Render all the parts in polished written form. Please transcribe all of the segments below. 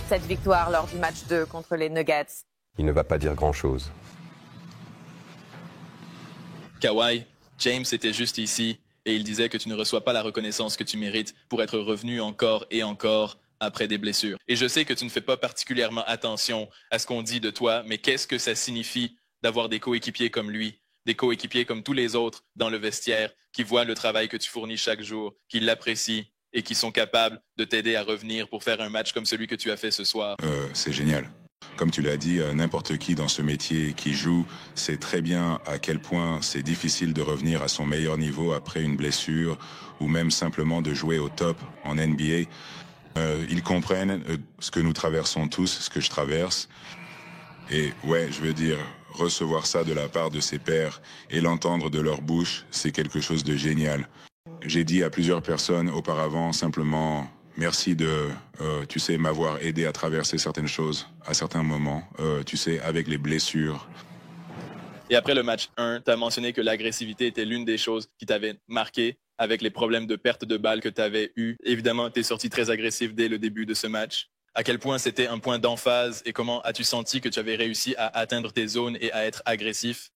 cette victoire lors du match 2 contre les Nuggets? Il ne va pas dire grand-chose. Kawhi, James était juste ici et il disait que tu ne reçois pas la reconnaissance que tu mérites pour être revenu encore et encore après des blessures. Et je sais que tu ne fais pas particulièrement attention à ce qu'on dit de toi, mais qu'est-ce que ça signifie d'avoir des coéquipiers comme lui, des coéquipiers comme tous les autres dans le vestiaire, qui voient le travail que tu fournis chaque jour, qui l'apprécient et qui sont capables de t'aider à revenir pour faire un match comme celui que tu as fait ce soir? C'est génial. Comme tu l'as dit, n'importe qui dans ce métier qui joue sait très bien à quel point c'est difficile de revenir à son meilleur niveau après une blessure ou même simplement de jouer au top en NBA. Ils comprennent ce que nous traversons tous, ce que je traverse. Et ouais, je veux dire, recevoir ça de la part de ses pairs et l'entendre de leur bouche, c'est quelque chose de génial. J'ai dit à plusieurs personnes auparavant simplement merci de, tu sais, m'avoir aidé à traverser certaines choses à certains moments, tu sais, avec les blessures. Et après le match 1, tu as mentionné que l'agressivité était l'une des choses qui t'avait marqué avec les problèmes de perte de balles que tu avais eu. Évidemment, tu es sorti très agressif dès le début de ce match. À quel point c'était un point d'emphase et comment as-tu senti que tu avais réussi à atteindre tes zones et à être agressif?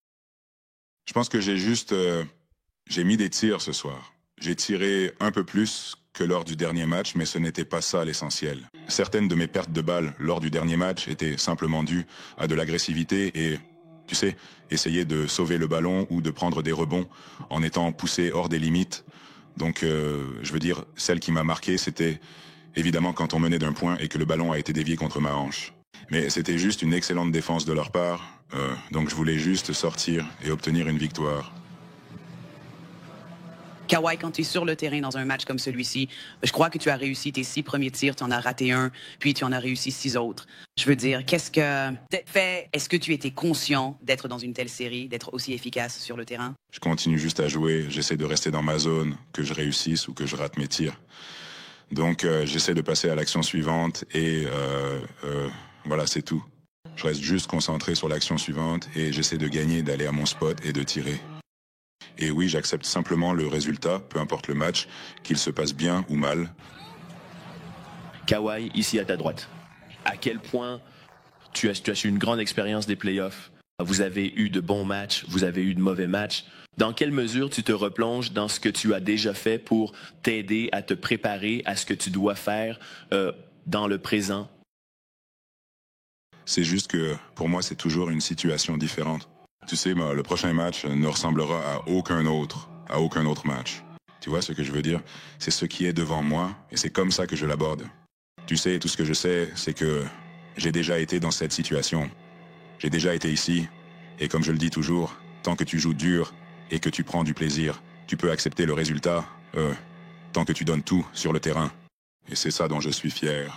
Je pense que j'ai mis des tirs ce soir. J'ai tiré un peu plus que lors du dernier match, mais ce n'était pas ça l'essentiel. Certaines de mes pertes de balles lors du dernier match étaient simplement dues à de l'agressivité et, tu sais, essayer de sauver le ballon ou de prendre des rebonds en étant poussé hors des limites. Donc, je veux dire, celle qui m'a marqué, c'était évidemment quand on menait d'un point et que le ballon a été dévié contre ma hanche. Mais c'était juste une excellente défense de leur part, donc je voulais juste sortir et obtenir une victoire. Kawhi, quand tu es sur le terrain dans un match comme celui-ci, je crois que tu as réussi tes 6 premiers tirs, tu en as raté un, puis tu en as réussi 6 autres. Je veux dire, qu'est-ce que fait? Est-ce que tu étais conscient d'être dans une telle série, d'être aussi efficace sur le terrain? Je continue juste à jouer, j'essaie de rester dans ma zone, que je réussisse ou que je rate mes tirs. Donc j'essaie de passer à l'action suivante et voilà, c'est tout. Je reste juste concentré sur l'action suivante et j'essaie de gagner, d'aller à mon spot et de tirer. Et oui, j'accepte simplement le résultat, peu importe le match, qu'il se passe bien ou mal. Kawhi, ici à ta droite. À quel point tu as eu une grande expérience des playoffs? Vous avez eu de bons matchs, vous avez eu de mauvais matchs. Dans quelle mesure tu te replonges dans ce que tu as déjà fait pour t'aider à te préparer à ce que tu dois faire dans le présent? C'est juste que pour moi, c'est toujours une situation différente. Tu sais, le prochain match ne ressemblera à aucun autre match. Tu vois ce que je veux dire? C'est ce qui est devant moi et c'est comme ça que je l'aborde. Tu sais, tout ce que je sais, c'est que j'ai déjà été dans cette situation. J'ai déjà été ici et comme je le dis toujours, tant que tu joues dur et que tu prends du plaisir, tu peux accepter le résultat tant que tu donnes tout sur le terrain. Et c'est ça dont je suis fier.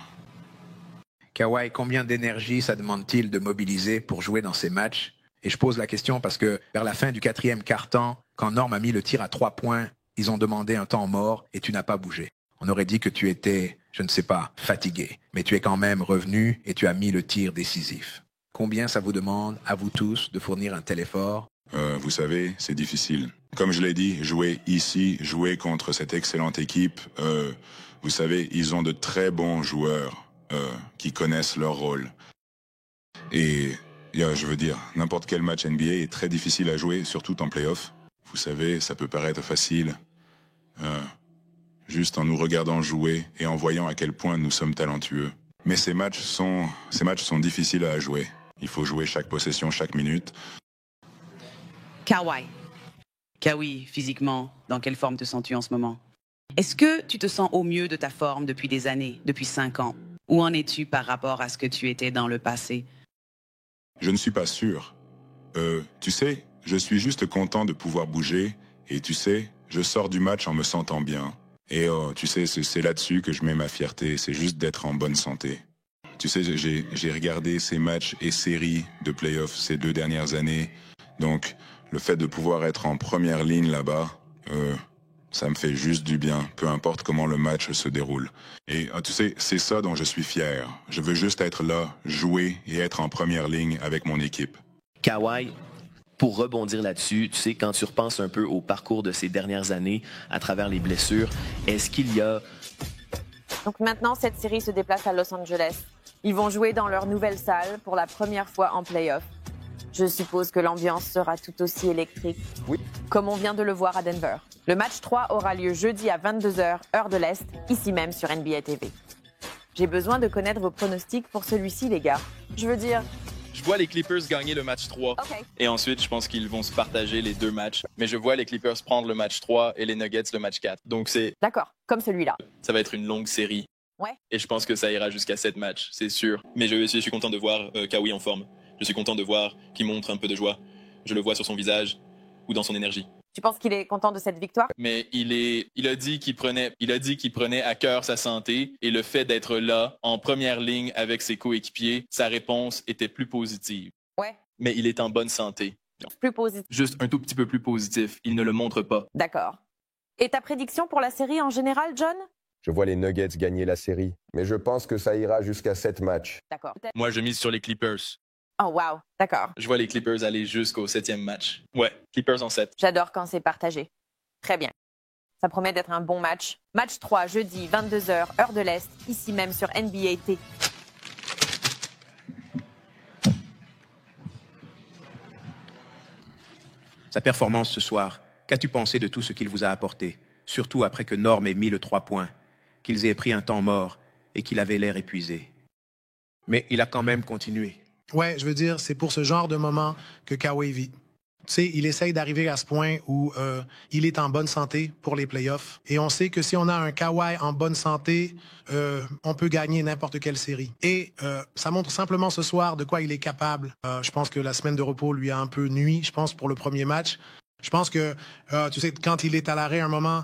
Kawhi, combien d'énergie ça demande-t-il de mobiliser pour jouer dans ces matchs? Et je pose la question parce que vers la fin du 4e quart-temps, quand Norm a mis le tir à 3 points, ils ont demandé un temps mort et tu n'as pas bougé. On aurait dit que tu étais, je ne sais pas, fatigué. Mais tu es quand même revenu et tu as mis le tir décisif. Combien ça vous demande, à vous tous, de fournir un tel effort? Vous savez, c'est difficile. Comme je l'ai dit, jouer ici, jouer contre cette excellente équipe, vous savez, ils ont de très bons joueurs qui connaissent leur rôle. Et je veux dire, n'importe quel match NBA est très difficile à jouer, surtout en play-off. Vous savez, ça peut paraître facile, juste en nous regardant jouer et en voyant à quel point nous sommes talentueux. Mais ces matchs sont difficiles à jouer. Il faut jouer chaque possession, chaque minute. Kawhi, physiquement, dans quelle forme te sens-tu en ce moment? Est-ce que tu te sens au mieux de ta forme depuis des années, depuis 5 ans? Où en es-tu par rapport à ce que tu étais dans le passé? Je ne suis pas sûr. Tu sais, je suis juste content de pouvoir bouger. Et tu sais, je sors du match en me sentant bien. Et tu sais, c'est là-dessus que je mets ma fierté. C'est juste d'être en bonne santé. Tu sais, j'ai regardé ces matchs et séries de playoffs ces 2 dernières années. Donc, le fait de pouvoir être en première ligne là-bas, ça me fait juste du bien, peu importe comment le match se déroule. Et tu sais, c'est ça dont je suis fier. Je veux juste être là, jouer et être en première ligne avec mon équipe. Kawhi, pour rebondir là-dessus, tu sais, quand tu repenses un peu au parcours de ces dernières années à travers les blessures, est-ce qu'il y a Donc maintenant, cette série se déplace à Los Angeles. Ils vont jouer dans leur nouvelle salle pour la première fois en play-off. Je suppose que l'ambiance sera tout aussi électrique, Oui. comme on vient de le voir à Denver. Le match 3 aura lieu jeudi à 22h, heure de l'Est, ici même sur NBA TV. J'ai besoin de connaître vos pronostics pour celui-ci, les gars. Je veux dire... Je vois les Clippers gagner le match 3. OK. Et ensuite, je pense qu'ils vont se partager les 2 matchs. Mais je vois les Clippers prendre le match 3 et les Nuggets le match 4. Donc D'accord, comme celui-là. ça va être une longue série. Ouais. Et je pense que ça ira jusqu'à 7 matchs, c'est sûr. Mais je suis content de voir Kawhi en forme. Je suis content de voir qu'il montre un peu de joie. Je le vois sur son visage ou dans son énergie. Tu penses qu'il est content de cette victoire? Mais il a dit qu'il prenait à cœur sa santé et le fait d'être là, en première ligne avec ses coéquipiers, sa réponse était plus positive. Ouais, Mais il est en bonne santé. plus positif. Juste un tout petit peu plus positif. Il ne le montre pas. D'accord. Et ta prédiction pour la série en général, John? Je vois les Nuggets gagner la série, mais je pense que ça ira jusqu'à 7 matchs. D'accord. Moi, je mise sur les Clippers. Oh, wow, d'accord. Je vois les Clippers aller jusqu'au 7e match. Ouais, Clippers en 7. J'adore quand c'est partagé. Très bien. Ça promet d'être un bon match. Match 3, jeudi, 22h, heure de l'Est, ici même sur NBA TV. Sa performance ce soir, qu'as-tu pensé de tout ce qu'il vous a apporté, surtout après que Norm ait mis le 3 points, qu'ils aient pris un temps mort et qu'il avait l'air épuisé? Mais il a quand même continué. Ouais, je veux dire, c'est pour ce genre de moment que Kawhi vit. Tu sais, il essaye d'arriver à ce point où il est en bonne santé pour les playoffs. Et on sait que si on a un Kawhi en bonne santé, on peut gagner n'importe quelle série. Et ça montre simplement ce soir de quoi il est capable. Je pense que la semaine de repos lui a un peu nui, je pense, pour le premier match. Je pense que, tu sais, quand il est à l'arrêt un moment,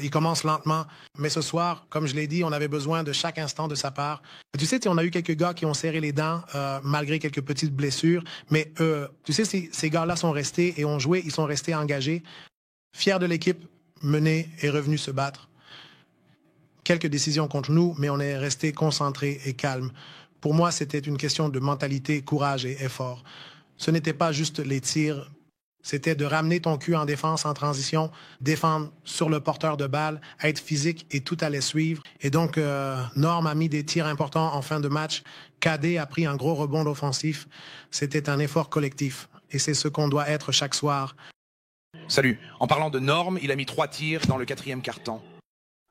il commence lentement. Mais ce soir, comme je l'ai dit, on avait besoin de chaque instant de sa part. Tu sais, on a eu quelques gars qui ont serré les dents malgré quelques petites blessures. Mais, tu sais, ces gars-là sont restés et ont joué, ils sont restés engagés. Fiers de l'équipe, menés et revenus se battre. Quelques décisions contre nous, mais on est resté concentrés et calmes. Pour moi, c'était une question de mentalité, courage et effort. Ce n'était pas juste les tirs. C'était de ramener ton cul en défense, en transition, défendre sur le porteur de balle, être physique et tout allait suivre. Et donc, Norm a mis des tirs importants en fin de match. KD a pris un gros rebond offensif. C'était un effort collectif. Et c'est ce qu'on doit être chaque soir. Salut. En parlant de Norm, il a mis 3 tirs dans le 4e quart-temps.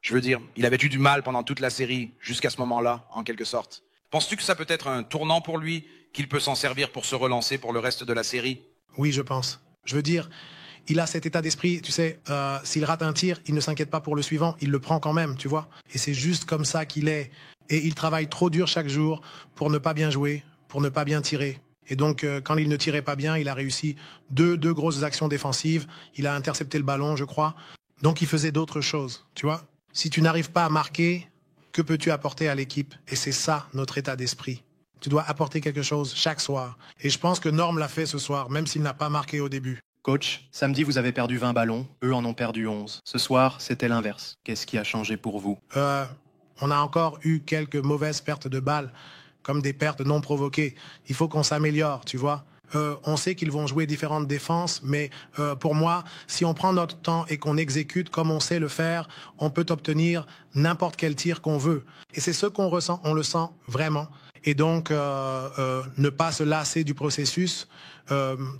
Je veux dire, il avait eu du mal pendant toute la série, jusqu'à ce moment-là, en quelque sorte. Penses-tu que ça peut être un tournant pour lui, qu'il peut s'en servir pour se relancer pour le reste de la série? Oui, je pense. Je veux dire, il a cet état d'esprit, tu sais, s'il rate un tir, il ne s'inquiète pas pour le suivant, il le prend quand même, tu vois. Et c'est juste comme ça qu'il est. Et il travaille trop dur chaque jour pour ne pas bien jouer, pour ne pas bien tirer. Et donc, quand il ne tirait pas bien, il a réussi deux grosses actions défensives. Il a intercepté le ballon, je crois. Donc, il faisait d'autres choses, tu vois. Si tu n'arrives pas à marquer, que peux-tu apporter à l'équipe? Et c'est ça, notre état d'esprit. Tu dois apporter quelque chose chaque soir. Et je pense que Norm l'a fait ce soir, même s'il n'a pas marqué au début. Coach, samedi, vous avez perdu 20 ballons. Eux en ont perdu 11. Ce soir, c'était l'inverse. Qu'est-ce qui a changé pour vous? On a encore eu quelques mauvaises pertes de balles, comme des pertes non provoquées. Il faut qu'on s'améliore, tu vois. On sait qu'ils vont jouer différentes défenses, mais pour moi, si on prend notre temps et qu'on exécute comme on sait le faire, on peut obtenir n'importe quel tir qu'on veut. Et c'est ce qu'on ressent, on le sent vraiment. Et donc, ne pas se lasser du processus.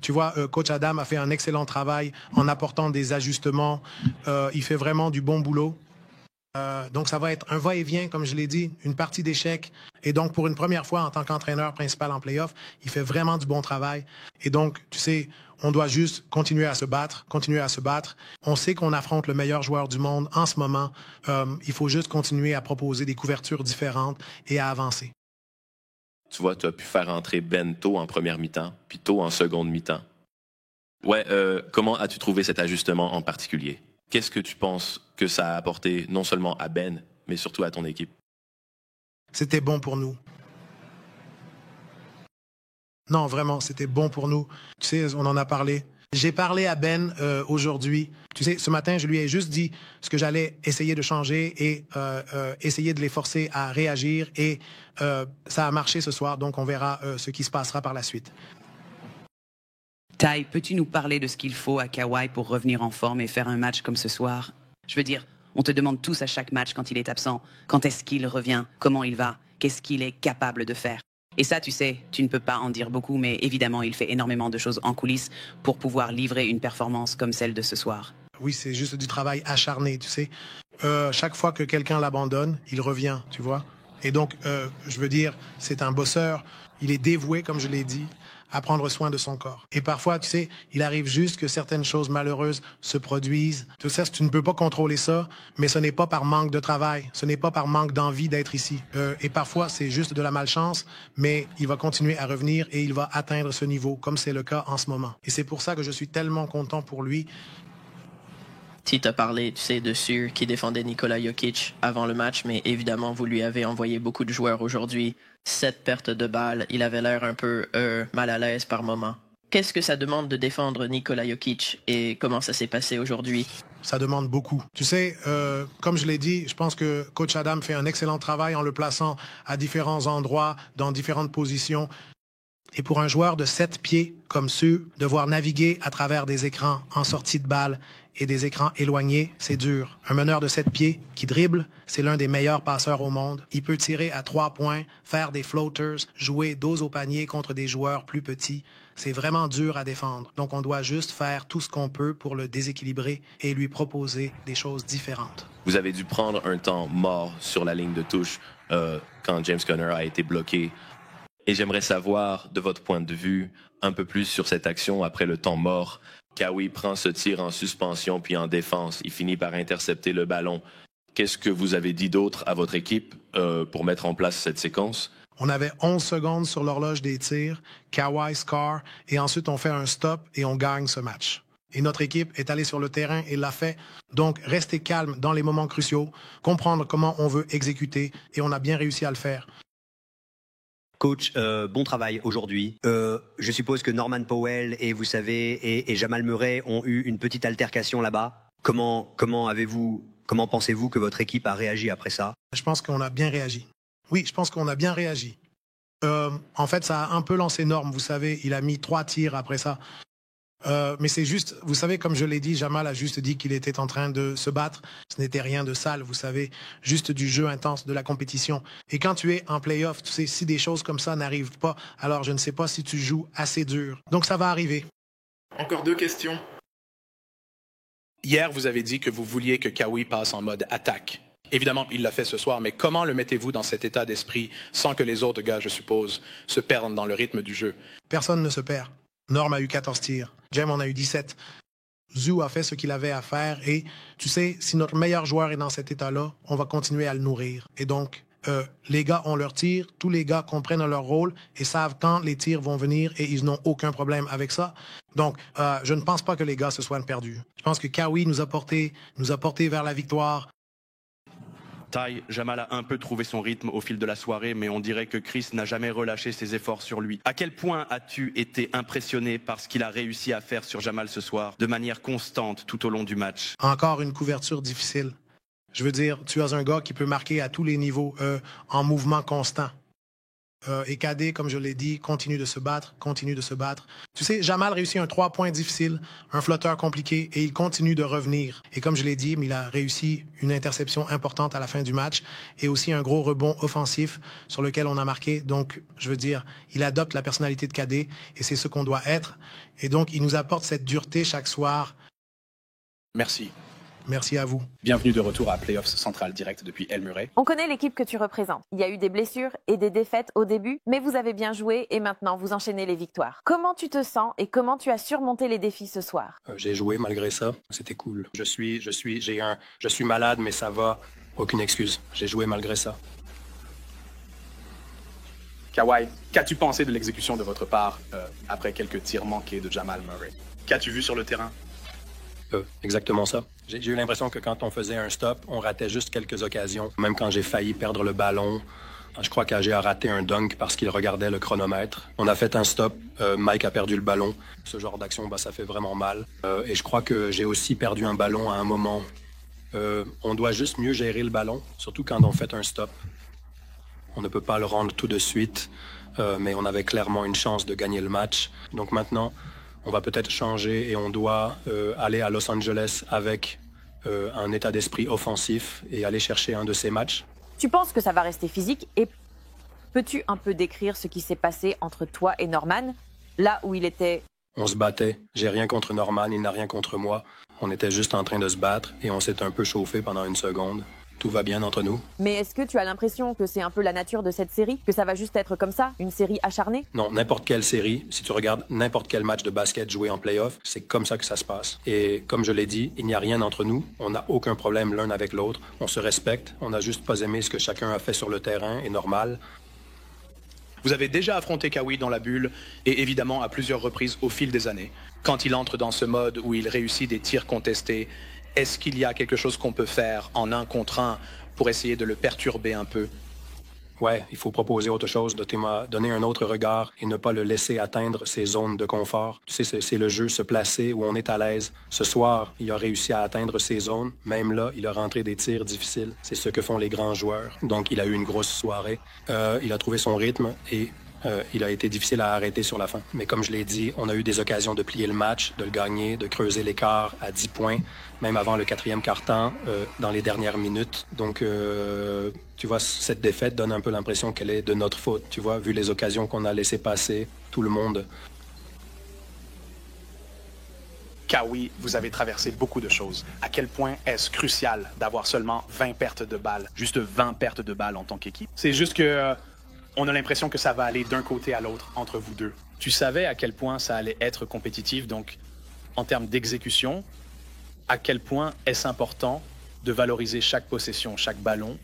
Tu vois, Coach Adam a fait un excellent travail en apportant des ajustements. Il fait vraiment du bon boulot. Donc, ça va être un va-et-vient, comme je l'ai dit, une partie d'échecs. Et donc, pour une première fois, en tant qu'entraîneur principal en play-off, il fait vraiment du bon travail. Et donc, tu sais, on doit juste continuer à se battre, continuer à se battre. On sait qu'on affronte le meilleur joueur du monde en ce moment. Il faut juste continuer à proposer des couvertures différentes et à avancer. Tu vois, tu as pu faire entrer Ben tôt en première mi-temps, puis tôt en seconde mi-temps. Ouais, comment as-tu trouvé cet ajustement en particulier? Qu'est-ce que tu penses que ça a apporté non seulement à Ben, mais surtout à ton équipe? C'était bon pour nous. Non, vraiment, c'était bon pour nous. Tu sais, on en a parlé. J'ai parlé à Ben aujourd'hui. Tu sais, ce matin, je lui ai juste dit ce que j'allais essayer de changer et essayer de les forcer à réagir. Et ça a marché ce soir, donc on verra ce qui se passera par la suite. Ty, peux-tu nous parler de ce qu'il faut à Kawhi pour revenir en forme et faire un match comme ce soir? Je veux dire, On te demande tous à chaque match quand il est absent, quand est-ce qu'il revient, comment il va, qu'est-ce qu'il est capable de faire. Et ça, tu sais, tu ne peux pas en dire beaucoup, mais évidemment, il fait énormément de choses en coulisses pour pouvoir livrer une performance comme celle de ce soir. Oui, c'est juste du travail acharné, tu sais. Chaque fois que quelqu'un l'abandonne, il revient, tu vois. Et donc, je veux dire, c'est un bosseur. Il est dévoué, comme je l'ai dit, à prendre soin de son corps. Et parfois, tu sais, il arrive juste que certaines choses malheureuses se produisent. Tout ça, tu ne peux pas contrôler ça, mais ce n'est pas par manque de travail. Ce n'est pas par manque d'envie d'être ici. Et parfois, c'est juste de la malchance, mais il va continuer à revenir et il va atteindre ce niveau, comme c'est le cas en ce moment. Et c'est pour ça que je suis tellement content pour lui. Tu t'as parlé, tu sais, de ceux qui défendaient Nikola Jokic avant le match, mais évidemment, vous lui avez envoyé beaucoup de joueurs aujourd'hui. 7 pertes de balles, il avait l'air un peu mal à l'aise par moment. Qu'est-ce que ça demande de défendre Nikola Jokic et comment ça s'est passé aujourd'hui? Ça demande beaucoup. Tu sais, comme je l'ai dit, je pense que Coach Adam fait un excellent travail en le plaçant à différents endroits, dans différentes positions. Et pour un joueur de 7 pieds comme ceux, devoir naviguer à travers des écrans en sortie de balle et des écrans éloignés, c'est dur. Un meneur de 7 pieds qui dribble, c'est l'un des meilleurs passeurs au monde. Il peut tirer à 3 points, faire des floaters, jouer dos au panier contre des joueurs plus petits. C'est vraiment dur à défendre. Donc on doit juste faire tout ce qu'on peut pour le déséquilibrer et lui proposer des choses différentes. Vous avez dû prendre un temps mort sur la ligne de touche quand James Conner a été bloqué. Et j'aimerais savoir, de votre point de vue, un peu plus sur cette action après le temps mort. Kawhi prend ce tir en suspension puis en défense. Il finit par intercepter le ballon. Qu'est-ce que vous avez dit d'autre à votre équipe pour mettre en place cette séquence? On avait 11 secondes sur l'horloge des tirs, Kawhi score, et ensuite on fait un stop et on gagne ce match. Et notre équipe est allée sur le terrain et l'a fait. Donc, rester calme dans les moments cruciaux, comprendre comment on veut exécuter, et on a bien réussi à le faire. Coach, bon travail aujourd'hui. Je suppose que Norman Powell et vous savez et Jamal Murray ont eu une petite altercation là-bas. Comment pensez-vous que votre équipe a réagi après ça? Je pense qu'on a bien réagi. Oui, je pense qu'on a bien réagi. En fait, ça a un peu lancé Norm, vous savez, il a mis 3 tirs après ça. Mais c'est juste, vous savez, comme je l'ai dit, Jamal a juste dit qu'il était en train de se battre. Ce n'était rien de sale, vous savez, juste du jeu intense, de la compétition. Et quand tu es en play-off, tu sais, si des choses comme ça n'arrivent pas, alors je ne sais pas si tu joues assez dur. Donc ça va arriver. Encore 2 questions. Hier, vous avez dit que vous vouliez que Kawhi passe en mode attaque. Évidemment, il l'a fait ce soir, mais comment le mettez-vous dans cet état d'esprit sans que les autres gars, je suppose, se perdent dans le rythme du jeu? Personne ne se perd. Norm a eu 14 tirs. Jem en a eu 17. Zoo a fait ce qu'il avait à faire. Et tu sais, si notre meilleur joueur est dans cet état-là, on va continuer à le nourrir. Et donc, les gars ont leur tir. Tous les gars comprennent leur rôle et savent quand les tirs vont venir et ils n'ont aucun problème avec ça. Donc, je ne pense pas que les gars se soient perdus. Je pense que Kawhi nous a porté vers la victoire. Ty, Jamal a un peu trouvé son rythme au fil de la soirée, mais on dirait que Chris n'a jamais relâché ses efforts sur lui. À quel point as-tu été impressionné par ce qu'il a réussi à faire sur Jamal ce soir, de manière constante tout au long du match? Encore une couverture difficile. Je veux dire, tu as un gars qui peut marquer à tous les niveaux, en mouvement constant. Et KD, comme je l'ai dit, continue de se battre. Tu sais, Jamal réussit un 3 points difficile, un flotteur compliqué, et il continue de revenir. Et comme je l'ai dit, il a réussi une interception importante à la fin du match, et aussi un gros rebond offensif sur lequel on a marqué. Donc, je veux dire, il adopte la personnalité de KD, et c'est ce qu'on doit être. Et donc, il nous apporte cette dureté chaque soir. Merci. Merci à vous. Bienvenue de retour à Playoffs Central Direct depuis El Murray. On connaît l'équipe que tu représentes. Il y a eu des blessures et des défaites au début, mais vous avez bien joué et maintenant vous enchaînez les victoires. Comment tu te sens et comment tu as surmonté les défis ce soir? J'ai joué malgré ça. C'était cool. Je suis malade, mais ça va. Aucune excuse. J'ai joué malgré ça. Kawhi, qu'as-tu pensé de l'exécution de votre part après quelques tirs manqués de Jamal Murray? Qu'as-tu vu sur le terrain? Exactement ça. J'ai eu l'impression que quand on faisait un stop, on ratait juste quelques occasions. Même quand j'ai failli perdre le ballon, je crois qu'AG a raté un dunk parce qu'il regardait le chronomètre. On a fait un stop, Mike a perdu le ballon. Ce genre d'action, ça fait vraiment mal. Et je crois que j'ai aussi perdu un ballon à un moment. On doit juste mieux gérer le ballon, surtout quand on fait un stop. On ne peut pas le rendre tout de suite, mais on avait clairement une chance de gagner le match. Donc maintenant, on va peut-être changer et on doit aller à Los Angeles avec un état d'esprit offensif et aller chercher un de ces matchs. Tu penses que ça va rester physique et peux-tu un peu décrire ce qui s'est passé entre toi et Norman, là où il était... On se battait. J'ai rien contre Norman, il n'a rien contre moi. On était juste en train de se battre et on s'est un peu chauffé pendant une seconde. Tout va bien entre nous. Mais est-ce que tu as l'impression que c'est un peu la nature de cette série? Que ça va juste être comme ça, une série acharnée? Non, n'importe quelle série, si tu regardes n'importe quel match de basket joué en play-off, c'est comme ça que ça se passe. Et comme je l'ai dit, il n'y a rien entre nous. On n'a aucun problème l'un avec l'autre. On se respecte. On n'a juste pas aimé ce que chacun a fait sur le terrain, est normal. Vous avez déjà affronté Kawhi dans la bulle et évidemment à plusieurs reprises au fil des années. Quand il entre dans ce mode où il réussit des tirs contestés, est-ce qu'il y a quelque chose qu'on peut faire en 1 contre 1 pour essayer de le perturber un peu? Ouais, il faut proposer autre chose, donner un autre regard et ne pas le laisser atteindre ses zones de confort. Tu sais, c'est le jeu se placer où on est à l'aise. Ce soir, il a réussi à atteindre ses zones. Même là, il a rentré des tirs difficiles. C'est ce que font les grands joueurs. Donc, il a eu une grosse soirée. Il a trouvé son rythme et il a été difficile à arrêter sur la fin. Mais comme je l'ai dit, on a eu des occasions de plier le match, de le gagner, de creuser l'écart à 10 points, même avant le 4e quart-temps, dans les dernières minutes. Donc, tu vois, cette défaite donne un peu l'impression qu'elle est de notre faute, tu vois, vu les occasions qu'on a laissées passer, tout le monde. Kawhi, vous avez traversé beaucoup de choses. À quel point est-ce crucial d'avoir seulement 20 pertes de balles? Juste 20 pertes de balles en tant qu'équipe. C'est juste que... on a l'impression que ça va aller d'un côté à l'autre entre vous deux. Tu savais à quel point ça allait être compétitif, donc en termes d'exécution, à quel point est-ce important de valoriser chaque possession, chaque ballon?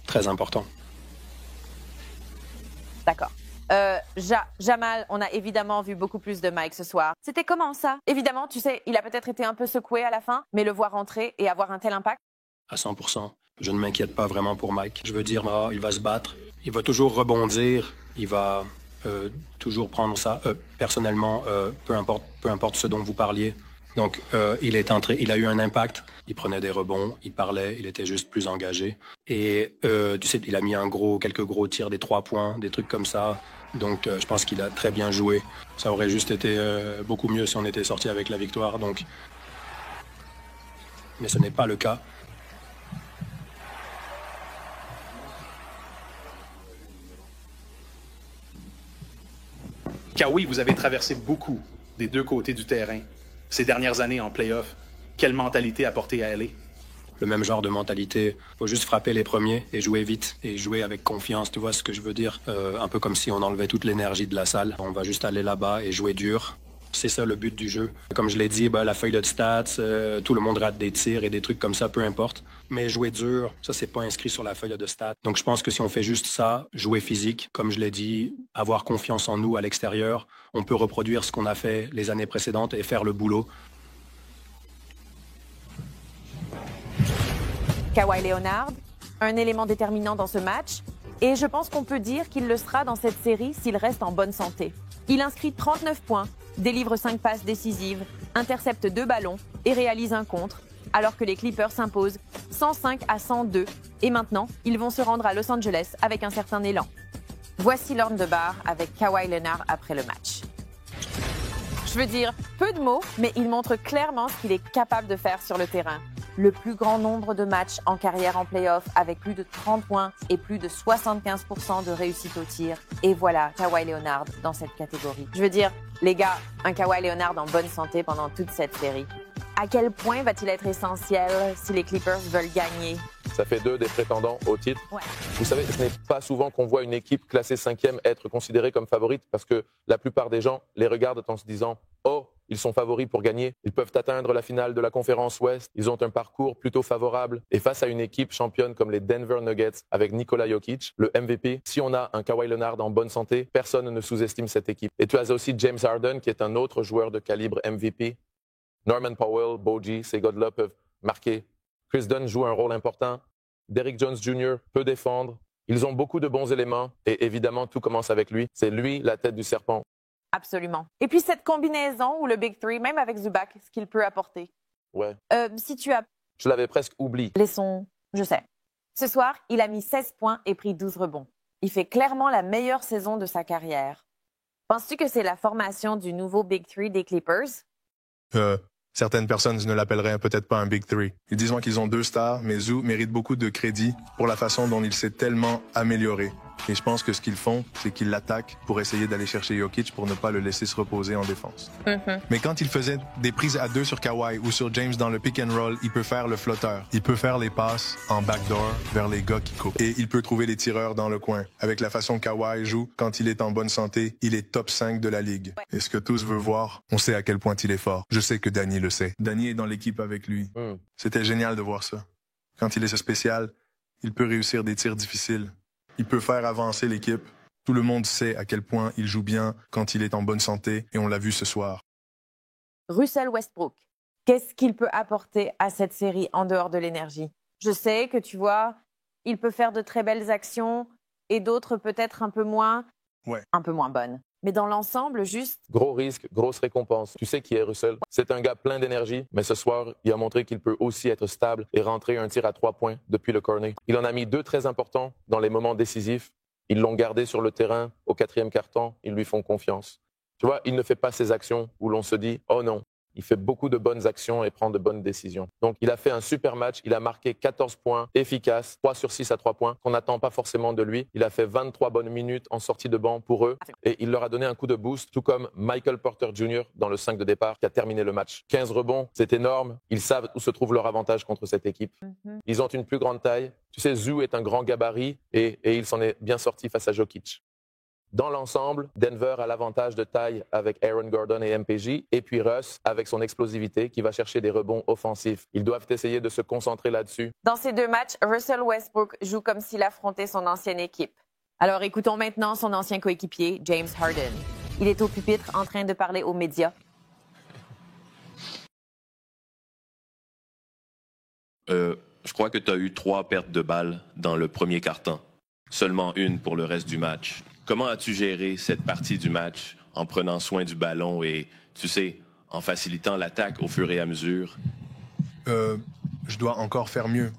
Très important. D'accord. Jamal, on a évidemment vu beaucoup plus de Mike ce soir. C'était comment ça? Évidemment, tu sais, il a peut-être été un peu secoué à la fin, mais le voir rentrer et avoir un tel impact? À 100%. Je ne m'inquiète pas vraiment pour Mike. Je veux dire, il va se battre. Il va toujours rebondir, il va toujours prendre ça. Personnellement, peu importe ce dont vous parliez. Donc, il a eu un impact. Il prenait des rebonds, il parlait, il était juste plus engagé. Et tu sais, il a mis quelques gros tirs, des 3 points, des trucs comme ça. Donc, je pense qu'il a très bien joué. Ça aurait juste été beaucoup mieux si on était sorti avec la victoire. Donc, mais ce n'est pas le cas. Kawhi, vous avez traversé beaucoup des deux côtés du terrain ces dernières années en play-off. Quelle mentalité apporter à LA? Le même genre de mentalité. Faut juste frapper les premiers et jouer vite et jouer avec confiance. Tu vois ce que je veux dire? Un peu comme si on enlevait toute l'énergie de la salle. On va juste aller là-bas et jouer dur. C'est ça le but du jeu. Comme je l'ai dit, la feuille de stats, tout le monde rate des tirs et des trucs comme ça, peu importe. Mais jouer dur, ça, c'est pas inscrit sur la feuille de stats. Donc, je pense que si on fait juste ça, jouer physique, comme je l'ai dit, avoir confiance en nous à l'extérieur, on peut reproduire ce qu'on a fait les années précédentes et faire le boulot. Kawhi Leonard, un élément déterminant dans ce match, et je pense qu'on peut dire qu'il le sera dans cette série s'il reste en bonne santé. Il inscrit 39 points, délivre 5 passes décisives, intercepte 2 ballons et réalise un contre, alors que les Clippers s'imposent 105-102. Et maintenant, ils vont se rendre à Los Angeles avec un certain élan. Voici Lorne de Barre avec Kawhi Leonard après le match. Je veux dire, peu de mots, mais il montre clairement ce qu'il est capable de faire sur le terrain. Le plus grand nombre de matchs en carrière en play-off avec plus de 30 points et plus de 75% de réussite au tir. Et voilà, Kawhi Leonard dans cette catégorie. Je veux dire, les gars, un Kawhi Leonard en bonne santé pendant toute cette série. À quel point va-t-il être essentiel si les Clippers veulent gagner? Ça fait 2 des prétendants au titre. Ouais. Vous savez, ce n'est pas souvent qu'on voit une équipe classée 5e être considérée comme favorite parce que la plupart des gens les regardent en se disant « Oh, ils sont favoris pour gagner. Ils peuvent atteindre la finale de la conférence Ouest. Ils ont un parcours plutôt favorable. » Et face à une équipe championne comme les Denver Nuggets avec Nikola Jokic, le MVP, si on a un Kawhi Leonard en bonne santé, personne ne sous-estime cette équipe. Et tu as aussi James Harden qui est un autre joueur de calibre MVP. Norman Powell, Boji, ces gars-là peuvent marquer. Chris Dunn joue un rôle important. Derrick Jones Jr. peut défendre. Ils ont beaucoup de bons éléments et évidemment, tout commence avec lui. C'est lui la tête du serpent. Absolument. Et puis cette combinaison ou le Big Three, même avec Zubac, ce qu'il peut apporter. Ouais. Si tu as... Je l'avais presque oublié. Laissons, je sais. Ce soir, il a mis 16 points et pris 12 rebonds. Il fait clairement la meilleure saison de sa carrière. Penses-tu que c'est la formation du nouveau Big Three des Clippers? Certaines personnes ne l'appelleraient peut-être pas un Big Three. Ils disent qu'ils ont 2 stars, mais Zoo mérite beaucoup de crédit pour la façon dont il s'est tellement amélioré. Et je pense que ce qu'ils font, c'est qu'ils l'attaquent pour essayer d'aller chercher Jokic pour ne pas le laisser se reposer en défense. Mais quand il faisait des prises à 2 sur Kawhi ou sur James dans le pick and roll, il peut faire le flotteur. Il peut faire les passes en backdoor vers les gars qui coupent. Et il peut trouver les tireurs dans le coin. Avec la façon Kawhi joue, quand il est en bonne santé, il est top 5 de la ligue. Et ce que tous veulent voir, on sait à quel point il est fort. Je sais que Danny le sait. Danny est dans l'équipe avec lui. C'était génial de voir ça. Quand il est spécial, il peut réussir des tirs difficiles. Il peut faire avancer l'équipe. Tout le monde sait à quel point il joue bien quand il est en bonne santé, et on l'a vu ce soir. Russell Westbrook, qu'est-ce qu'il peut apporter à cette série en dehors de l'énergie? Je sais que tu vois, il peut faire de très belles actions et d'autres peut-être un peu moins bonnes. Mais dans l'ensemble, juste... Gros risque, grosse récompense. Tu sais qui est Russell? C'est un gars plein d'énergie, mais ce soir, il a montré qu'il peut aussi être stable et rentrer un tir à 3 points depuis le corner. Il en a mis 2 très importants dans les moments décisifs. Ils l'ont gardé sur le terrain au 4e quart-temps. Ils lui font confiance. Tu vois, il ne fait pas ces actions où l'on se dit « Oh non ». Il fait beaucoup de bonnes actions et prend de bonnes décisions. Donc, il a fait un super match. Il a marqué 14 points efficaces, 3 sur 6 à 3 points, qu'on n'attend pas forcément de lui. Il a fait 23 bonnes minutes en sortie de banc pour eux. Et il leur a donné un coup de boost, tout comme Michael Porter Jr. dans le 5 de départ qui a terminé le match. 15 rebonds, c'est énorme. Ils savent où se trouve leur avantage contre cette équipe. Ils ont une plus grande taille. Tu sais, Zoo est un grand gabarit et il s'en est bien sorti face à Jokic. Dans l'ensemble, Denver a l'avantage de taille avec Aaron Gordon et MPJ, et puis Russ avec son explosivité qui va chercher des rebonds offensifs. Ils doivent essayer de se concentrer là-dessus. Dans ces 2 matchs, Russell Westbrook joue comme s'il affrontait son ancienne équipe. Alors écoutons maintenant son ancien coéquipier, James Harden. Il est au pupitre en train de parler aux médias. Je crois que tu as eu 3 pertes de balles dans le premier quart-temps. Seulement 1 pour le reste du match. Comment as-tu géré cette partie du match en prenant soin du ballon et, tu sais, en facilitant l'attaque au fur et à mesure? Je dois encore faire mieux.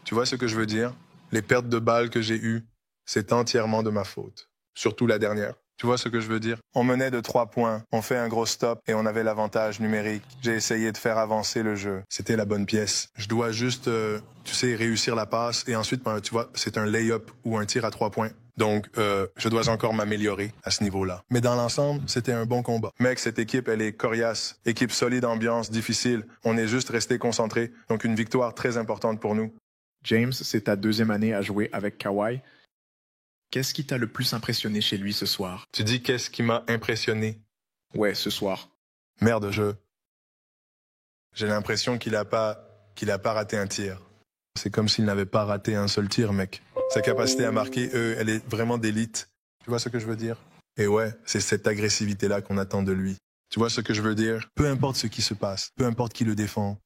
Tu vois ce que je veux dire? Les pertes de balles que j'ai eues, c'est entièrement de ma faute. Surtout la dernière. Tu vois ce que je veux dire? On menait de 3 points, on fait un gros stop et on avait l'avantage numérique. J'ai essayé de faire avancer le jeu. C'était la bonne pièce. Je dois juste, tu sais, réussir la passe et ensuite, tu vois, c'est un lay-up ou un tir à 3 points. Donc, je dois encore m'améliorer à ce niveau-là. Mais dans l'ensemble, c'était un bon combat. Mec, cette équipe, elle est coriace. Équipe solide, ambiance difficile. On est juste resté concentré. Donc, une victoire très importante pour nous. James, c'est ta 2e année à jouer avec Kawhi. Qu'est-ce qui t'a le plus impressionné chez lui ce soir? Tu dis qu'est-ce qui m'a impressionné? Ouais, ce soir. Merde, j'ai l'impression qu'il a pas raté un tir. C'est comme s'il n'avait pas raté un seul tir, mec. Sa capacité à marquer, elle est vraiment d'élite. Tu vois ce que je veux dire? Et ouais, c'est cette agressivité-là qu'on attend de lui. Tu vois ce que je veux dire? Peu importe ce qui se passe, peu importe qui le défend,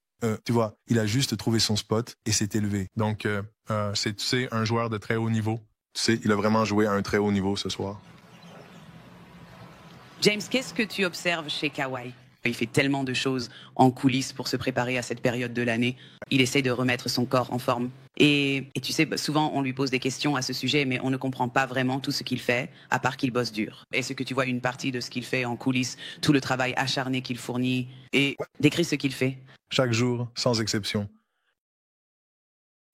tu vois, il a juste trouvé son spot et s'est élevé. Donc, c'est, tu sais, un joueur de très haut niveau. Tu sais, il a vraiment joué à un très haut niveau ce soir. James, qu'est-ce que tu observes chez Kawhi? Il fait tellement de choses en coulisses pour se préparer à cette période de l'année. Il essaie de remettre son corps en forme. Et tu sais, souvent, on lui pose des questions à ce sujet, mais on ne comprend pas vraiment tout ce qu'il fait, à part qu'il bosse dur. Est-ce que tu vois une partie de ce qu'il fait en coulisses, tout le travail acharné qu'il fournit? Et décris ce qu'il fait. Chaque jour, sans exception.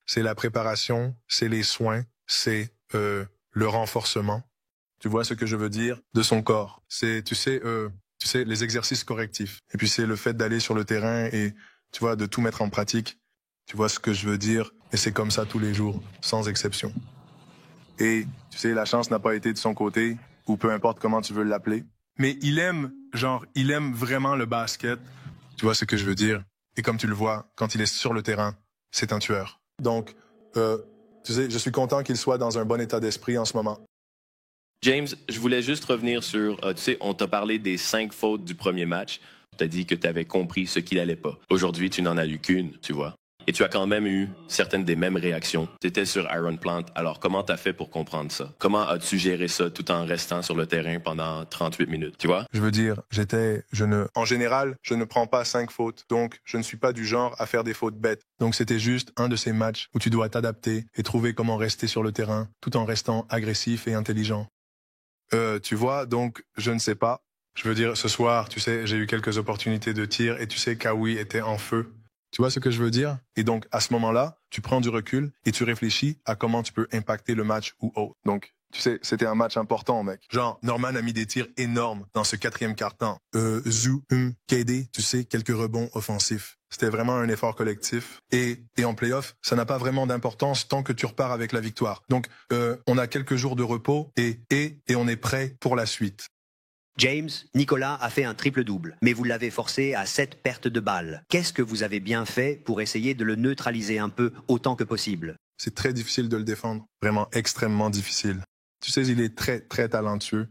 C'est la préparation, c'est les soins, c'est le renforcement. Tu vois ce que je veux dire? De son corps. C'est, tu sais, les exercices correctifs. Et puis c'est le fait d'aller sur le terrain et, tu vois, de tout mettre en pratique. Tu vois ce que je veux dire? Et c'est comme ça tous les jours, sans exception. Et, tu sais, la chance n'a pas été de son côté, ou peu importe comment tu veux l'appeler. Mais il aime vraiment le basket. Tu vois ce que je veux dire? Et comme tu le vois, quand il est sur le terrain, c'est un tueur. Donc, tu sais, je suis content qu'il soit dans un bon état d'esprit en ce moment. James, je voulais juste revenir sur, tu sais, on t'a parlé des 5 fautes du premier match. Tu as dit que tu avais compris ce qu'il allait pas. Aujourd'hui, tu n'en as eu qu'une, tu vois. Et tu as quand même eu certaines des mêmes réactions. Tu étais sur Aaron Plant, alors comment tu as fait pour comprendre ça? Comment as-tu géré ça tout en restant sur le terrain pendant 38 minutes, tu vois? Je veux dire, en général, je ne prends pas 5 fautes, donc je ne suis pas du genre à faire des fautes bêtes. Donc c'était juste un de ces matchs où tu dois t'adapter et trouver comment rester sur le terrain tout en restant agressif et intelligent. Tu vois, donc je ne sais pas. Je veux dire, ce soir, tu sais, j'ai eu quelques opportunités de tir et tu sais, Kawhi était en feu. Tu vois ce que je veux dire? Et donc, à ce moment-là, tu prends du recul et tu réfléchis à comment tu peux impacter le match ou autre. Donc, tu sais, c'était un match important, mec. Genre, Norman a mis des tirs énormes dans ce 4e quart-temps. Zoo, KD, tu sais, quelques rebonds offensifs. C'était vraiment un effort collectif. Et en play-off, ça n'a pas vraiment d'importance tant que tu repars avec la victoire. Donc, on a quelques jours de repos et on est prêt pour la suite. James, Nicolas a fait un triple-double, mais vous l'avez forcé à 7 pertes de balles. Qu'est-ce que vous avez bien fait pour essayer de le neutraliser un peu autant que possible? C'est très difficile de le défendre. Vraiment extrêmement difficile. Tu sais, il est très, très talentueux.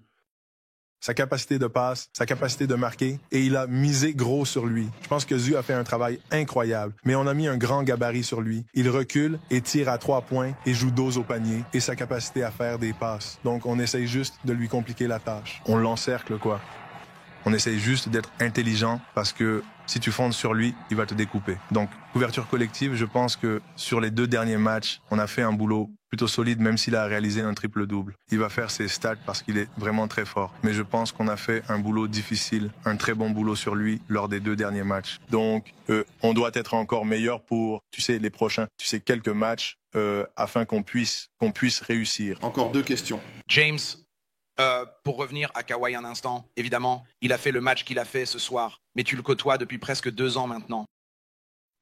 Sa capacité de passe, sa capacité de marquer, et il a misé gros sur lui. Je pense que Zu a fait un travail incroyable, mais on a mis un grand gabarit sur lui. Il recule et tire à 3 points et joue dos au panier, et sa capacité à faire des passes. Donc, on essaye juste de lui compliquer la tâche. On l'encercle, quoi. On essaye juste d'être intelligent parce que si tu fondes sur lui, il va te découper. Donc, couverture collective, je pense que sur les 2 derniers matchs, on a fait un boulot plutôt solide, même s'il a réalisé un triple-double. Il va faire ses stats parce qu'il est vraiment très fort. Mais je pense qu'on a fait un boulot difficile, un très bon boulot sur lui lors des 2 derniers matchs. Donc, on doit être encore meilleur pour, tu sais, les prochains, tu sais, quelques matchs afin qu'on puisse réussir. Encore 2 questions. James, pour revenir à Kawhi un instant, évidemment, il a fait le match qu'il a fait ce soir, mais tu le côtoies depuis presque 2 ans maintenant.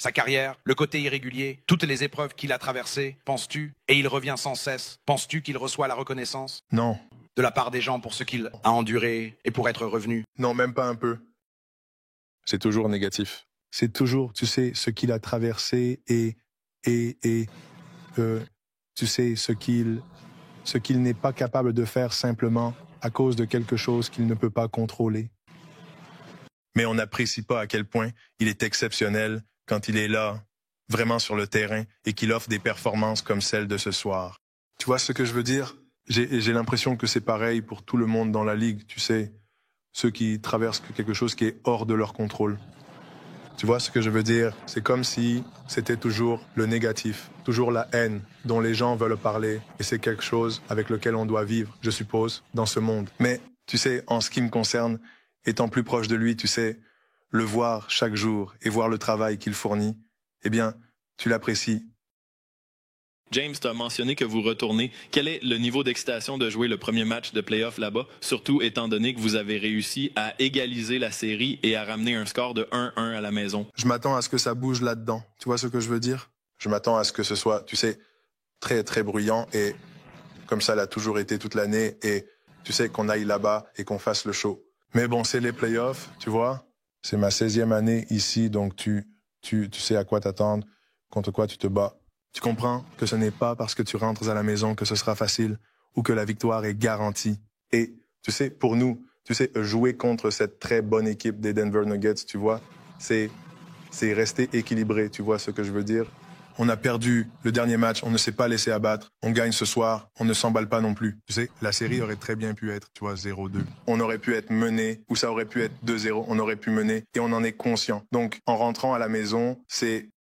Sa carrière, le côté irrégulier, toutes les épreuves qu'il a traversées, penses-tu, et il revient sans cesse, penses-tu qu'il reçoit la reconnaissance? Non. De la part des gens pour ce qu'il a enduré et pour être revenu? Non, même pas un peu. C'est toujours négatif. C'est toujours, tu sais, ce qu'il a traversé et tu sais, ce qu'il n'est pas capable de faire simplement à cause de quelque chose qu'il ne peut pas contrôler. Mais on n'apprécie pas à quel point il est exceptionnel quand il est là, vraiment sur le terrain, et qu'il offre des performances comme celle de ce soir. Tu vois ce que je veux dire? J'ai l'impression que c'est pareil pour tout le monde dans la ligue, tu sais, ceux qui traversent quelque chose qui est hors de leur contrôle. Tu vois ce que je veux dire? C'est comme si c'était toujours le négatif, toujours la haine dont les gens veulent parler, et c'est quelque chose avec lequel on doit vivre, je suppose, dans ce monde. Mais, tu sais, en ce qui me concerne, étant plus proche de lui, tu sais, le voir chaque jour et voir le travail qu'il fournit, eh bien, tu l'apprécies. James, tu as mentionné que vous retournez. Quel est le niveau d'excitation de jouer le premier match de play-off là-bas, surtout étant donné que vous avez réussi à égaliser la série et à ramener un score de 1-1 à la maison? Je m'attends à ce que ça bouge là-dedans. Tu vois ce que je veux dire? Je m'attends à ce que ce soit, tu sais, très, très bruyant, et comme ça l'a toujours été toute l'année, et tu sais, qu'on aille là-bas et qu'on fasse le show. Mais bon, c'est les play-offs, tu vois? C'est ma 16e année ici, donc tu sais à quoi t'attendre, contre quoi tu te bats. Tu comprends que ce n'est pas parce que tu rentres à la maison que ce sera facile ou que la victoire est garantie. Et tu sais, pour nous, tu sais, jouer contre cette très bonne équipe des Denver Nuggets, tu vois, c'est rester équilibré, tu vois ce que je veux dire? On a perdu le dernier match, on ne s'est pas laissé abattre, on gagne ce soir, on ne s'emballe pas non plus. Tu sais, la série aurait très bien pu être, tu vois, 0-2. On aurait pu être mené, ou ça aurait pu être 2-0, on aurait pu mener, et on en est conscient. Donc, en rentrant à la maison, c'est